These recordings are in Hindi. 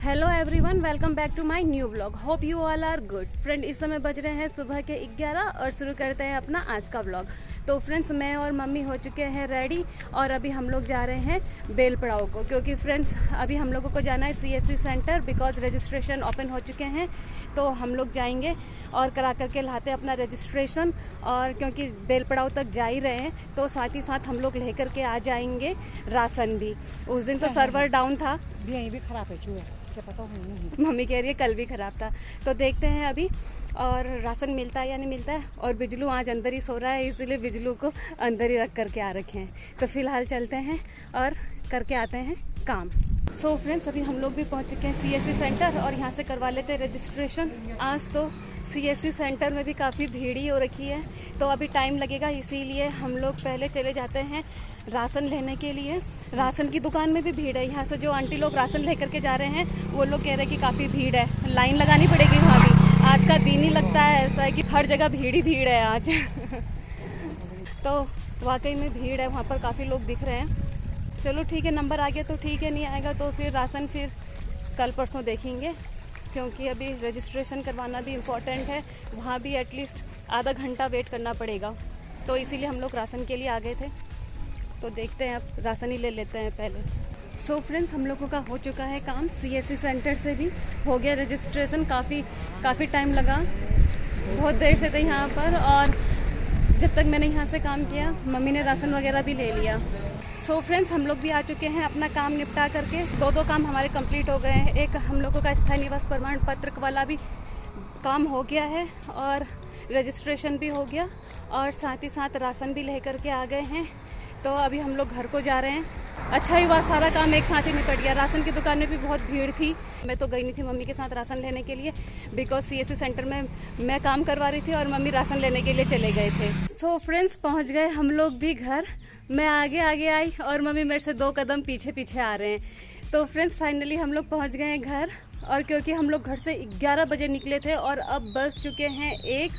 Hello everyone, welcome back to my new vlog. Hope you all are good. Friend, इस समय बज रहे हैं सुबह के 11 और शुरू करते हैं अपना आज का व्लॉग। तो फ्रेंड्स, मैं और मम्मी हो चुके हैं रेडी और अभी हम लोग जा रहे हैं बेलपड़ाव को, क्योंकि फ्रेंड्स अभी हम लोगों को जाना है CSC centre, because registration open हो चुके हैं। तो हम लोग जाएंगे और करा करके लाते हैं अपना रजिस्ट्रेशन। और क्योंकि बेलपड़ाव तक जा ही रहे हैं तो साथ ही साथ हम लोग लेकर के आ जाएंगे राशन भी। उस दिन तो सर्वर डाउन था, भी खराब है क्या पता नहीं। मम्मी कह रही है कल भी ख़राब था। तो देखते हैं अभी और राशन मिलता है या नहीं मिलता है। और बिजलू आज अंदर ही सो रहा है, इसलिए बिजलू को अंदर ही रख करके आ रखे हैं। तो फिलहाल चलते हैं और करके आते हैं काम। सो फ्रेंड्स, अभी हम लोग भी पहुंच चुके हैं CSC सेंटर और यहाँ से करवा लेते हैं रजिस्ट्रेशन। आज तो CSC सेंटर में भी काफ़ी भीड़ ही हो रखी है, तो अभी टाइम लगेगा, इसीलिए हम लोग पहले चले जाते हैं राशन लेने के लिए। राशन की दुकान में भी भीड़ है। यहाँ से जो आंटी लोग राशन लेकर के जा रहे हैं वो लोग कह रहे हैं कि काफ़ी भीड़ है, लाइन लगानी पड़ेगी वहाँ भी। आज का दिन ही लगता है ऐसा है कि हर जगह भीड़ ही भीड़ है आज। तो वाकई में भीड़ है, वहाँ पर काफ़ी लोग दिख रहे हैं। चलो ठीक है, नंबर आ गया तो ठीक है, नहीं आएगा तो फिर राशन फिर कल परसों देखेंगे, क्योंकि अभी रजिस्ट्रेशन करवाना भी इम्पोर्टेंट है। वहाँ भी एटलीस्ट आधा घंटा वेट करना पड़ेगा, तो इसीलिए हम लोग राशन के लिए आ गए थे। तो देखते हैं, अब राशन ही ले लेते हैं पहले। सो फ्रेंड्स, हम लोगों का हो चुका है काम। CSC सेंटर से भी हो गया रजिस्ट्रेशन। काफ़ी टाइम लगा, बहुत देर से थे यहाँ पर, और जब तक मैंने यहाँ से काम किया मम्मी ने राशन वगैरह भी ले लिया। सो फ्रेंड्स, हम लोग भी आ चुके हैं अपना काम निपटा करके। दो काम हमारे कंप्लीट हो गए हैं। एक हम लोगों का स्थायी निवास प्रमाण पत्र वाला भी काम हो गया है और रजिस्ट्रेशन भी हो गया, और साथ ही साथ राशन भी ले करके आ गए हैं। तो अभी हम लोग घर को जा रहे हैं। अच्छा ही हुआ, सारा काम एक साथ ही निपट गया। राशन की दुकान में भी बहुत भीड़ थी। मैं तो गई नहीं थी मम्मी के साथ राशन लेने के लिए, बिकॉज CSC सेंटर में मैं काम करवा रही थी और मम्मी राशन लेने के लिए चले गए थे। सो फ्रेंड्स, पहुंच गए हम लोग भी घर। मैं आगे आई और मम्मी मेरे से 2 कदम पीछे आ रहे हैं। तो फ्रेंड्स, फाइनली हम लोग पहुँच गए हैं घर। और क्योंकि हम लोग घर से 11 बजे निकले थे और अब बज चुके हैं 1,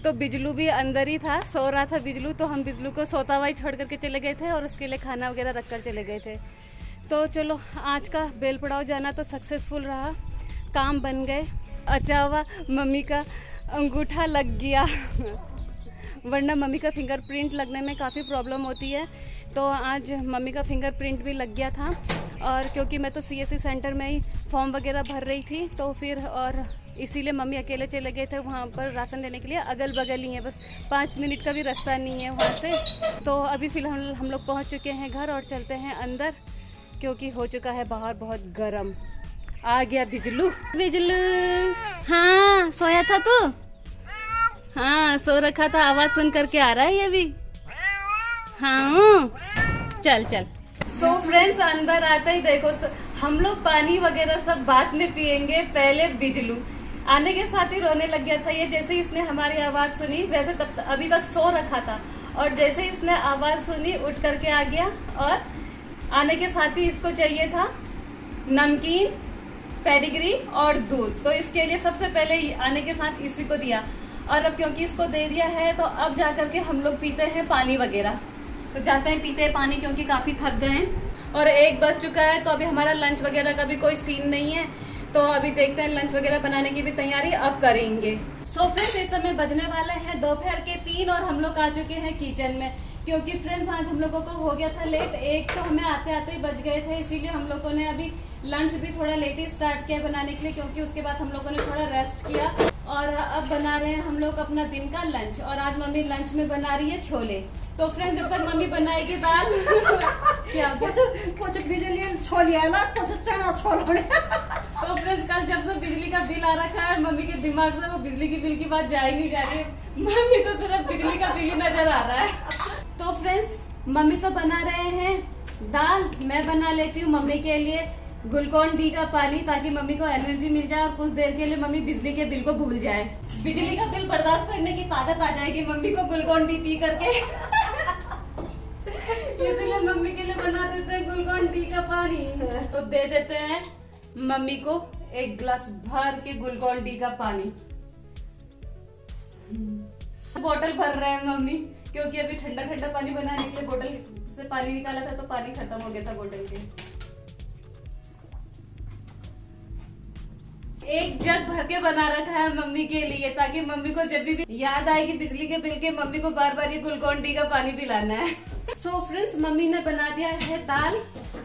तो बिजलू भी अंदर ही था, सो रहा था बिजलू। तो हम बिजलू को सोता हुआ ही छोड़ करके चले गए थे और उसके लिए खाना वगैरह रख कर चले गए थे। तो चलो, आज का बेलपड़ाव जाना तो सक्सेसफुल रहा, काम बन गए। अच्छा हुआ मम्मी का अंगूठा लग गया वरना मम्मी का फिंगरप्रिंट लगने में काफ़ी प्रॉब्लम होती है। तो आज मम्मी का फिंगरप्रिंट भी लग गया था। और क्योंकि मैं तो CSC सेंटर में ही फॉर्म वगैरह भर रही थी, तो फिर और इसीलिए मम्मी अकेले चले गए थे वहाँ पर राशन लेने के लिए। अगल बगल ही है, बस 5 मिनट का भी रास्ता नहीं है वहाँ से। तो अभी फिलहाल हम लोग पहुँच चुके हैं घर और चलते हैं अंदर, क्योंकि हो चुका है बाहर बहुत गर्म। आ गया बिजलू। हाँ, सोया था तू? हाँ, सो रखा था, आवाज़ सुन करके आ रहा है ये भी। हाँ, चल। सो फ्रेंड्स, अंदर आते ही देखो, हम लोग पानी वगैरह सब बाद में पियेंगे, पहले बिजलू आने के साथ ही रोने लग गया था। ये जैसे ही इसने हमारी आवाज सुनी, वैसे तब अभी तक सो रखा था, और जैसे ही इसने आवाज सुनी उठ करके आ गया। और आने के साथ ही इसको चाहिए था नमकीन, पेडिग्री और दूध। तो इसके लिए सबसे पहले आने के साथ इसी को दिया, और अब क्योंकि इसको दे दिया है तो अब जा करके हम लोग पीते हैं पानी वगैरह। तो जाते हैं, पीते हैं पानी, क्योंकि काफी थक गए हैं। और 1 बज चुका है, तो अभी हमारा लंच वगैरह का भी कोई सीन नहीं है। तो अभी देखते हैं, लंच वगैरह बनाने की भी तैयारी अब करेंगे। सो फ्रेंड्स, इस समय बजने वाले हैं दोपहर के 3 और हम लोग आ चुके हैं किचन में, क्योंकि फ्रेंड्स आज हम लोगों को हो गया था लेट। 1 तो हमें आते आते ही बज गए थे, इसीलिए हम लोगों ने अभी लंच भी थोड़ा लेट ही स्टार्ट किया बनाने के लिए, क्योंकि उसके बाद हम लोगों ने थोड़ा रेस्ट किया। और अब बना रहे हैं हम लोग अपना दिन का लंच। और आज मम्मी लंच में बना रही है छोले। तो फ्रेंड्स, जब तक मम्मी बनाएगी दाल क्या कुछ बिजली छोलिया ना, कुछ चना छोड़। तो फ्रेंड्स, कल जब से बिजली का बिल आ रखा है, मम्मी के दिमाग से वो बिजली की बिल की बात जा ही नहीं जा रही। मम्मी तो सिर्फ बिजली का बिल ही नजर आ रहा है। तो फ्रेंड्स, मम्मी तो बना रहे हैं दाल, मैं बना लेती हूँ मम्मी के लिए ग्लूकोन-डी का पानी, ताकि मम्मी को एनर्जी मिल जाए और कुछ देर के लिए मम्मी बिजली के बिल को भूल जाए। बिजली का बिल बर्दाश्त करने की ताकत आ जाएगी मम्मी को ग्लूकोन-डी पी करके। इसीलिए मम्मी के लिए बना देते हैं ग्लूकोन-डी का पानी। तो दे देते हैं मम्मी को 1 गिलास भर के ग्लूकोन-डी का पानी। बोतल भर रहे हैं मम्मी, क्योंकि अभी ठंडा पानी बनाने के लिए बोतल से पानी निकाला था, तो पानी खत्म हो गया था बोतल के। एक जग भर के बना रखा है मम्मी के लिए, ताकि मम्मी को जब भी याद आए कि बिजली के बिल के मम्मी को बार बार ये ग्लूकोन डी का पानी पिलाना है। सो फ्रेंड्स, मम्मी ने बना दिया है दाल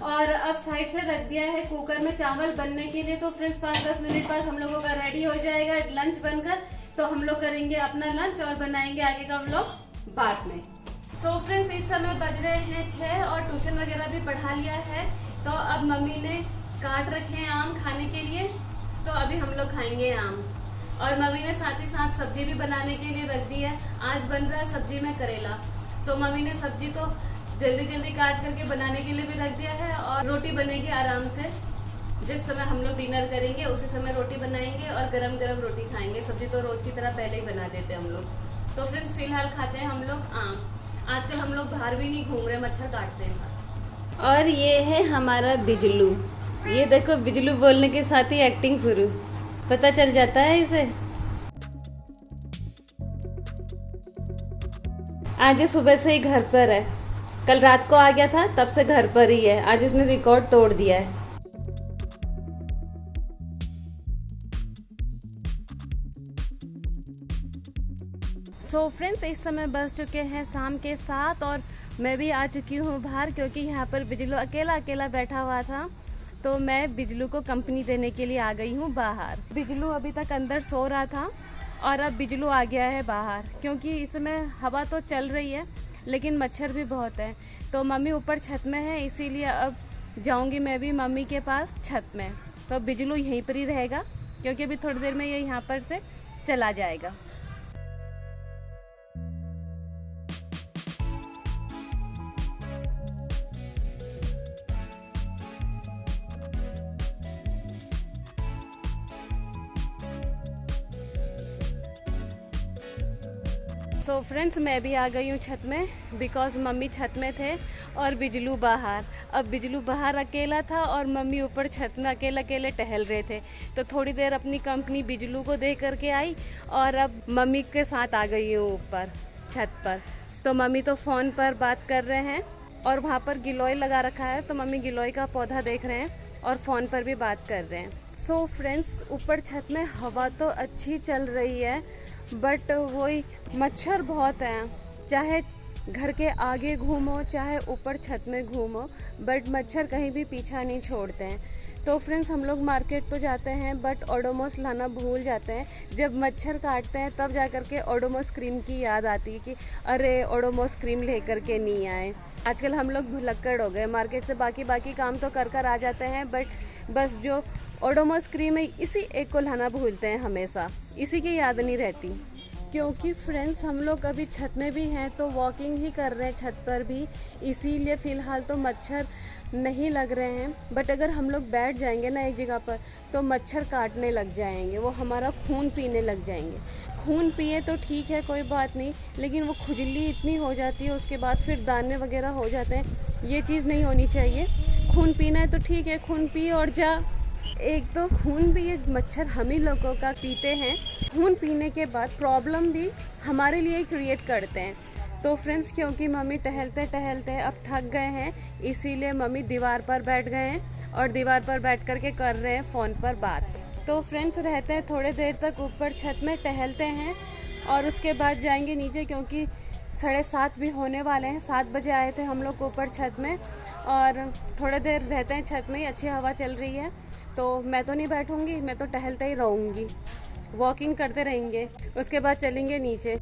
और अब साइड से रख दिया है कुकर में चावल बनने के लिए। तो फ्रेंड्स 5-10 मिनट बाद हम लोगों का रेडी हो जाएगा लंच बनकर। तो हम लोग करेंगे अपना लंच और बनाएंगे आगे का व्लॉग बाद में। सो फ्रेंड्स, इस समय बज रहे हैं 6 और ट्यूशन वगैरह भी पढ़ा लिया है। तो अब मम्मी ने काट रखे हैं आम खाने के लिए, तो अभी हम लोग खाएंगे आम। और मम्मी ने साथ ही साथ सब्जी भी बनाने के लिए रख दी है। आज बन रहा है सब्जी में करेला, तो मम्मी ने सब्जी तो जल्दी जल्दी काट करके बनाने के लिए भी रख दिया है। और रोटी बनेगी आराम से, जिस समय हम लोग डिनर करेंगे उसी समय रोटी बनाएंगे और गरम गरम रोटी खाएंगे। सब्जी तो रोज की तरह पहले ही बना देते हैं हम लोग। तो फ्रेंड्स, फिलहाल खाते हैं हम लोग आम। आजकल हम लोग बाहर भी नहीं घूम रहे, मच्छर काटते हैं। और ये है हमारा बिजलू। ये देखो, बिजलू बोलने के साथ ही एक्टिंग शुरू, पता चल जाता है इसे। आज ये सुबह से ही घर पर है, कल रात को आ गया था तब से घर पर ही है। आज इसने रिकॉर्ड तोड़ दिया है। सो फ्रेंड्स, इस समय बज चुके हैं शाम के 7 और मैं भी आ चुकी हूँ बाहर, क्योंकि यहाँ पर बिजलू अकेला अकेला बैठा हुआ था। तो मैं बिजलू को कंपनी देने के लिए आ गई हूँ बाहर। बिजलू अभी तक अंदर सो रहा था और अब बिजलू आ गया है बाहर, क्योंकि इसमें हवा तो चल रही है लेकिन मच्छर भी बहुत है। तो मम्मी ऊपर छत में है, इसीलिए अब जाऊँगी मैं भी मम्मी के पास छत में। तो बिजलू यहीं पर ही रहेगा, क्योंकि अभी थोड़ी देर में ये यहाँ पर से चला जाएगा। सो फ्रेंड्स, मैं भी आ गई हूँ छत में, बिकॉज मम्मी छत में थे और बिजलू बाहर। अब बिजलू बाहर अकेला था और मम्मी ऊपर छत में अकेले अकेले टहल रहे थे। तो थोड़ी देर अपनी कंपनी बिजलू को दे करके आई और अब मम्मी के साथ आ गई हूँ ऊपर छत पर। तो मम्मी तो फ़ोन पर बात कर रहे हैं और वहाँ पर गिलोय लगा रखा है, तो मम्मी गिलोय का पौधा देख रहे हैं और फ़ोन पर भी बात कर रहे हैं। सो फ्रेंड्स, ऊपर छत में हवा तो अच्छी चल रही है, बट वही मच्छर बहुत हैं। चाहे घर के आगे घूमो चाहे ऊपर छत में घूमो, बट मच्छर कहीं भी पीछा नहीं छोड़ते हैं। तो फ्रेंड्स, हम लोग मार्केट तो जाते हैं बट ओडोमॉस लाना भूल जाते हैं। जब मच्छर काटते हैं तब जा कर के ओडोमॉस क्रीम की याद आती है कि अरे ओडोमॉस क्रीम लेकर के नहीं आए। आजकल हम लोग भुलक्कड़ हो गए, मार्केट से बाकी काम तो कर आ जाते हैं, बट बस जो ओडोमॉस क्रीम है इसी एक को लाना भूलते हैं हमेशा, इसी की याद नहीं रहती। क्योंकि फ्रेंड्स, हम लोग अभी छत में भी हैं तो वॉकिंग ही कर रहे हैं छत पर भी, इसीलिए फ़िलहाल तो मच्छर नहीं लग रहे हैं। बट अगर हम लोग बैठ जाएंगे ना एक जगह पर तो मच्छर काटने लग जाएंगे, वो हमारा खून पीने लग जाएंगे। खून पिए तो ठीक है, कोई बात नहीं, लेकिन वो खुजली इतनी हो जाती है, उसके बाद फिर दाने वगैरह हो जाते हैं। ये चीज़ नहीं होनी चाहिए। खून पीना है तो ठीक है, खून पिए और जा। एक तो खून भी ये मच्छर हम ही लोगों का पीते हैं, खून पीने के बाद प्रॉब्लम भी हमारे लिए क्रिएट करते हैं। तो फ्रेंड्स, क्योंकि मम्मी टहलते टहलते अब थक गए हैं, इसीलिए मम्मी दीवार पर बैठ गए हैं और दीवार पर बैठ करके कर रहे हैं फ़ोन पर बात। तो फ्रेंड्स, रहते हैं थोड़े देर तक ऊपर छत में, टहलते हैं और उसके बाद जाएंगे नीचे, क्योंकि 7:30 भी होने वाले हैं। 7 बजे आए थे हम लोग ऊपर छत में और थोड़ी देर रहते हैं छत में ही, अच्छी हवा चल रही है। तो मैं तो नहीं बैठूंगी, मैं तो टहलते ही रहूंगी, वॉकिंग करते रहेंगे, उसके बाद चलेंगे नीचे।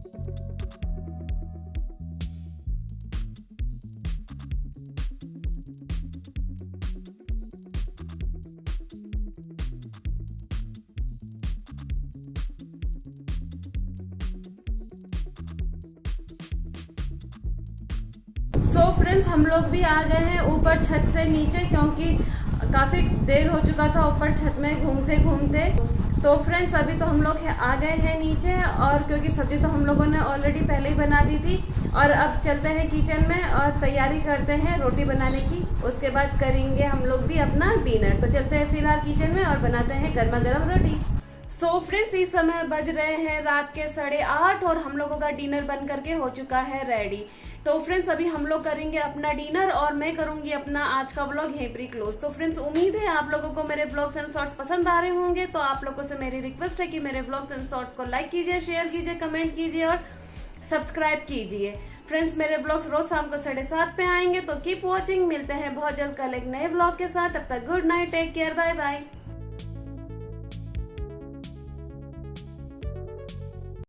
सो फ्रेंड्स, हम लोग भी आ गए हैं ऊपर छत से नीचे, क्योंकि काफ़ी देर हो चुका था ऊपर छत में घूमते घूमते। तो फ्रेंड्स, अभी तो हम लोग आ गए हैं नीचे, और क्योंकि सब्जी तो हम लोगों ने ऑलरेडी पहले ही बना दी थी, और अब चलते हैं किचन में और तैयारी करते हैं रोटी बनाने की। उसके बाद करेंगे हम लोग भी अपना डिनर। तो चलते हैं फिलहाल किचन में और बनाते हैं गर्मा गर्म रोटी। सो फ्रेंड्स, इस समय बज रहे हैं रात के 8:30 और हम लोगों का डिनर बन करके हो चुका है रेडी। तो फ्रेंड्स अभी हम लोग करेंगे अपना डिनर और मैं करूंगी अपना आज का व्लॉग यहीं पर क्लोज। तो फ्रेंड्स उम्मीद है आप लोगों को मेरे व्लॉग्स एंड शॉर्ट्स पसंद आ रहे होंगे। तो आप लोगों से मेरी रिक्वेस्ट है कि मेरे व्लॉग्स एंड शॉर्ट्स को लाइक कीजिए, शेयर कीजिए, कमेंट कीजिए और सब्सक्राइब कीजिए। फ्रेंड्स मेरे ब्लॉग्स रोज शाम को 7:30 पे आएंगे, तो कीप वॉचिंग। मिलते हैं बहुत जल्द कल एक नए ब्लॉग के साथ। तब तक good night, take care, bye bye.